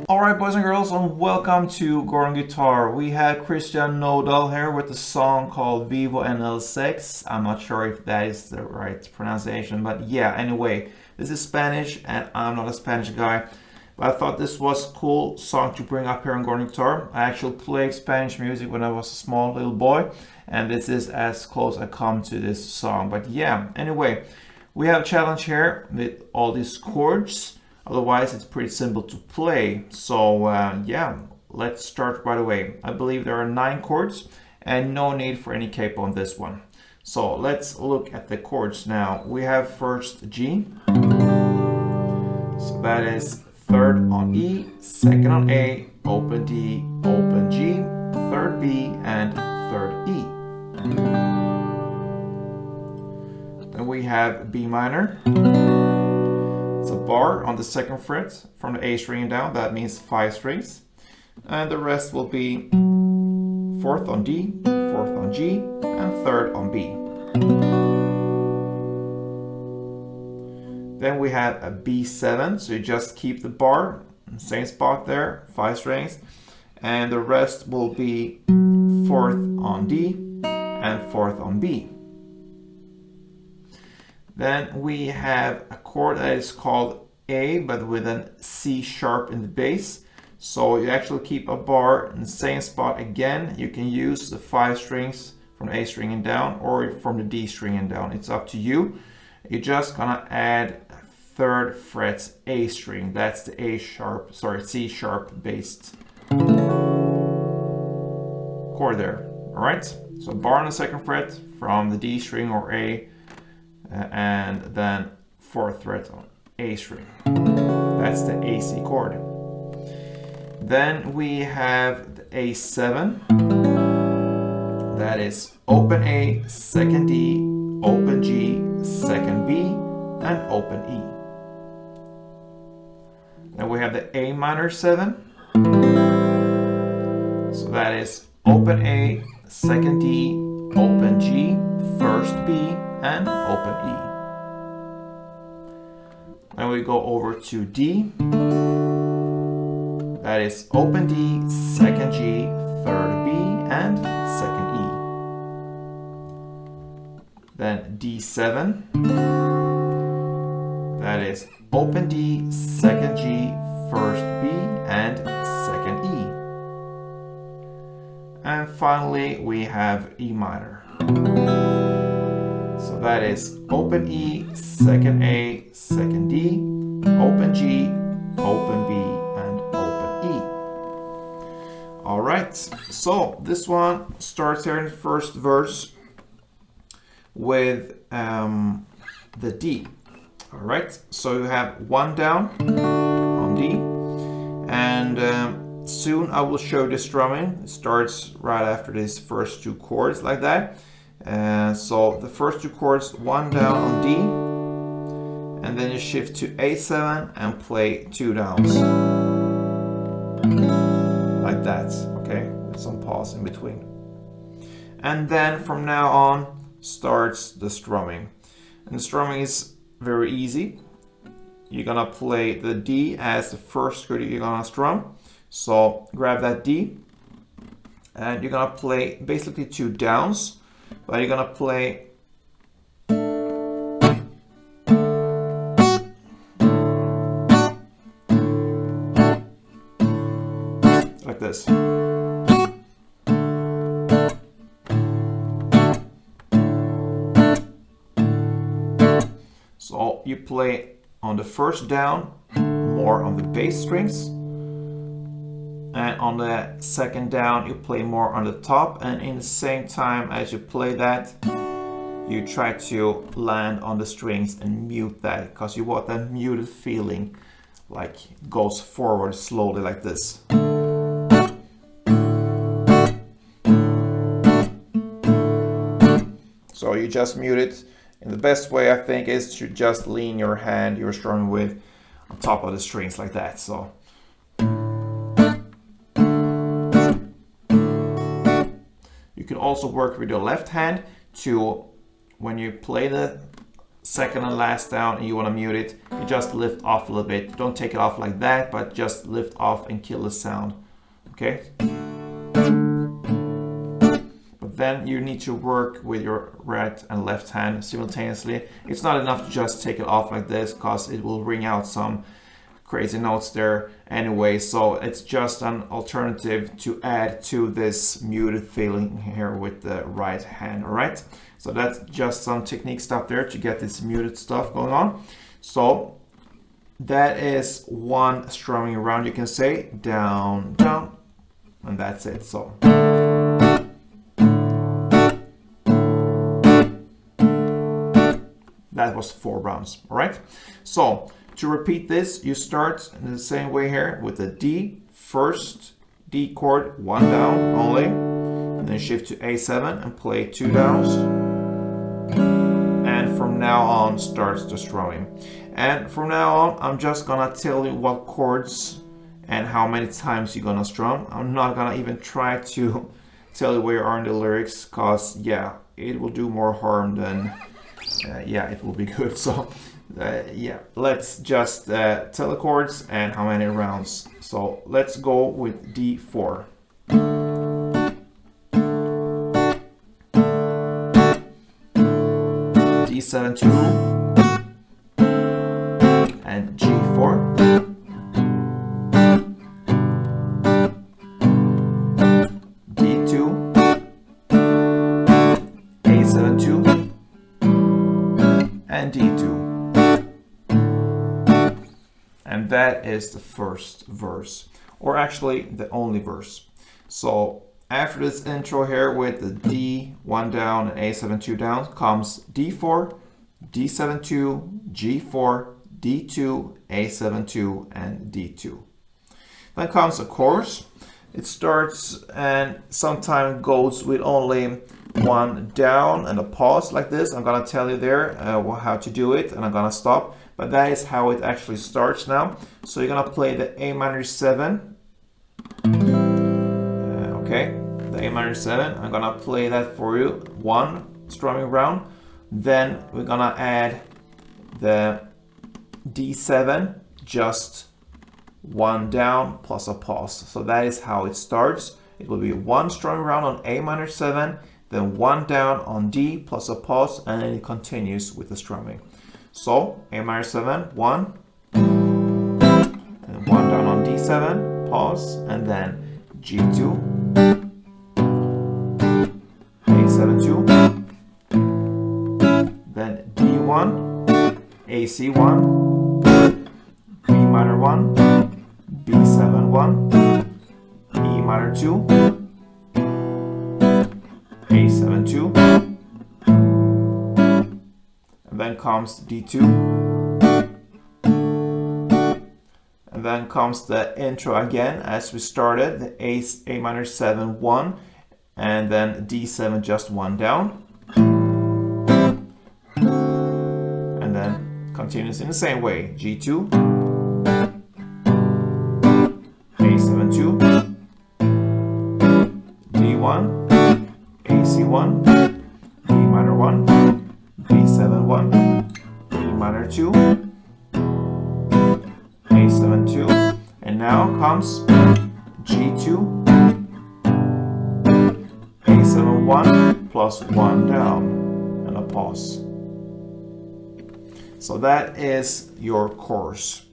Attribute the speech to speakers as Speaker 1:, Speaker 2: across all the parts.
Speaker 1: Alright, boys and girls, and welcome to Gordon Guitar. We have Christian Nodal here with a song called Vivo NL6. I'm not sure if that is the right pronunciation, but yeah, anyway, this is Spanish and I'm not a Spanish guy. But I thought this was a cool song to bring up here on Gordon Guitar. I actually played Spanish music when I was a small little boy, and this is as close I come to this song. But yeah, anyway, we have a challenge here with all these chords. Otherwise, it's pretty simple to play. So yeah, let's start right away. I believe there are 9 chords and no need for any capo on this one. So let's look at the chords now. We have first G. So that is 3rd on E, 2nd on A, open D, open G, 3rd B, and 3rd E. Then we have B minor. It's a bar on the 2nd fret from the A string down. That means 5 strings. And the rest will be 4th on D, 4th on G, and 3rd on B. Then we have a B7, so you just keep the bar, same spot there, 5 strings. And the rest will be 4th on D and 4th on B. Then we have a chord that is called A, but with an C sharp in the bass. So you actually keep a bar in the same spot again. You can use the 5 strings from the A string and down, or from the D string and down. It's up to you. You're just gonna add 3rd fret A string. That's the C sharp based chord there. All right. So bar on the 2nd fret from the D string or A. And then 4th fret on A string. That's the AC chord. Then we have the A7. That is open A, 2nd D, open G, 2nd B, and open E. Then we have the A minor 7. So that is open A, 2nd D, open G, 1st B, and open E. Then we go over to D. That is open D, 2nd G, 3rd B, and 2nd E. Then D7. That is open D, 2nd G, 1st B, and 2nd E. And finally we have E minor. So that is open E, 2nd A, 2nd D, open G, open B, and open E. All right, so this one starts here in the first verse with the D. All right, so you have 1 down on D, and soon I will show the strumming. It starts right after these first 2 chords like that. So the first 2 chords, 1 down on D, and then you shift to A7 and play 2 downs. Like that, okay? With some pause in between. And then from now on starts the strumming. And the strumming is very easy. You're gonna play the D as the first chord you're gonna strum. So grab that D, and you're gonna play basically 2 downs. But you're gonna play like this. So you play on the first down more on the bass strings, and on the 2nd down you play more on the top, and in the same time as you play that you try to land on the strings and mute that, because you want that muted feeling, like goes forward slowly like this. So you just mute it, and the best way I think is to just lean your hand you're strumming with on top of the strings like that. So you can also work with your left hand to, when you play the second and last down and you want to mute it, you just lift off a little bit. Don't take it off like that, but just lift off and kill the sound. Okay? But then you need to work with your right and left hand simultaneously. It's not enough to just take it off like this, because it will ring out some crazy notes there anyway. So it's just an alternative to add to this muted feeling here with the right hand. All right, so that's just some technique stuff there to get this muted stuff going on. So that is one strumming around, you can say, down, down, and that's it. So that was 4 rounds. All right, so to repeat this, you start in the same way here with the D, first D chord, 1 down only, and then shift to A7 and play 2 downs. And from now on starts the strumming. And from now on, I'm just gonna tell you what chords and how many times you're gonna strum. I'm not gonna even try to tell you where you are in the lyrics, cause yeah, it will do more harm than yeah, it will be good. So yeah, let's just tell the chords and how many rounds. So let's go with D4. D7 2 and G4. D2, A7 2 and D2. And that is the first verse, or actually the only verse. So after this intro here with the D, 1 down and A7 2 down, comes D4, D7 2, G4, D2, A7 2 and D2. Then comes a chorus. It starts and sometimes goes with only 1 down and a pause like this. I'm gonna tell you there how to do it, and I'm gonna stop. But that is how it actually starts now. So you're gonna play the A minor 7. Okay, the A minor 7. I'm gonna play that for you. 1 strumming round. Then we're gonna add the D7, just 1 down plus a pause. So that is how it starts. It will be 1 strumming round on A minor 7, then 1 down on D plus a pause, and then it continues with the strumming. So A minor 7, 1, and 1 down on D7, pause, and then G2, A7 2, then D1, AC1, B minor 1, B7 1, E minor 2, A7 2, and then comes D2, and then comes the intro again as we started, the A minor 7 1, and then D7 just 1 down, and then continues in the same way, G2, A7 2, D1, AC1, B minor 1, B7 1, E minor 2, A7 2, and now comes G2, A7 1 plus 1 down and a pause. So that is your chorus.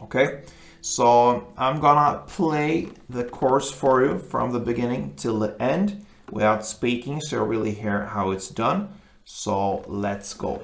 Speaker 1: Okay, so I'm gonna play the chorus for you from the beginning till the end without speaking, so you really hear how it's done. So let's go.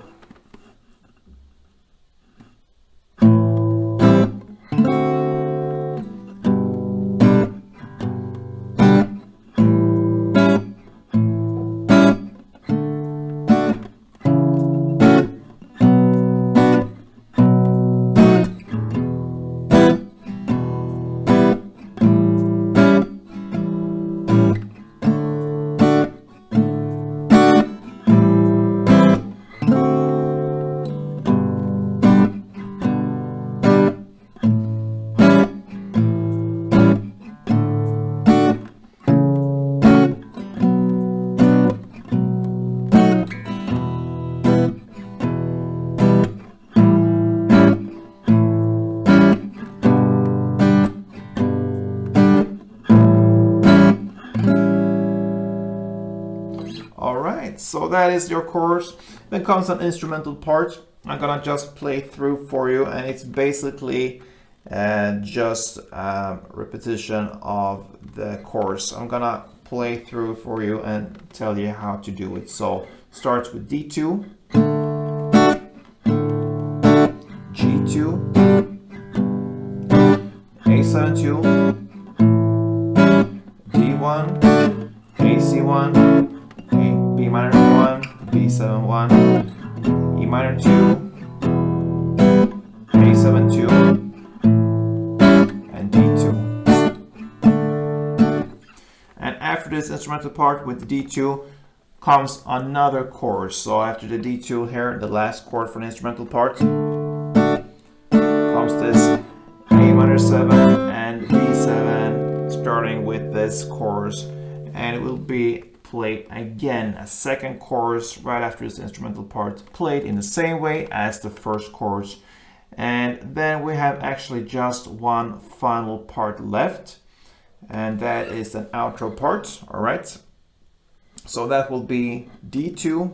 Speaker 1: so that is your chorus. Then comes an instrumental part. I'm gonna just play through for you, and it's basically just repetition of the chorus. I'm gonna play through for you and tell you how to do it. So starts with D2, G2, A7-2, D1, AC1, B minor 1, B7-1, E minor 2, A7-2, and D2. And after this instrumental part with the D2 comes another chord. So after the D2 here, the last chord for the instrumental part, comes this A minor 7 and B7, starting with this chorus, and it will be played again, a second chorus right after this instrumental part, played in the same way as the first chorus. And then we have actually just one final part left, and that is an outro part. All right, so that will be D2,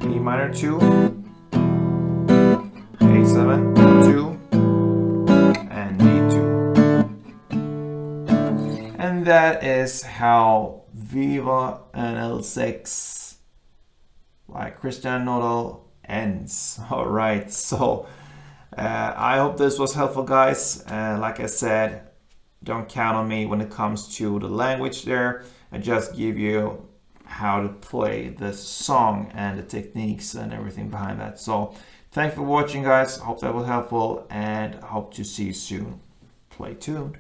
Speaker 1: E minor 2, A7, 2, and D2. And that is how Vivo NL6 by Christian Nodal ends. All right, so I hope this was helpful, guys. Like I said, don't count on me when it comes to the language there. I just give you how to play this song and the techniques and everything behind that. So thanks for watching, guys. Hope that was helpful, and hope to see you soon. Play tuned.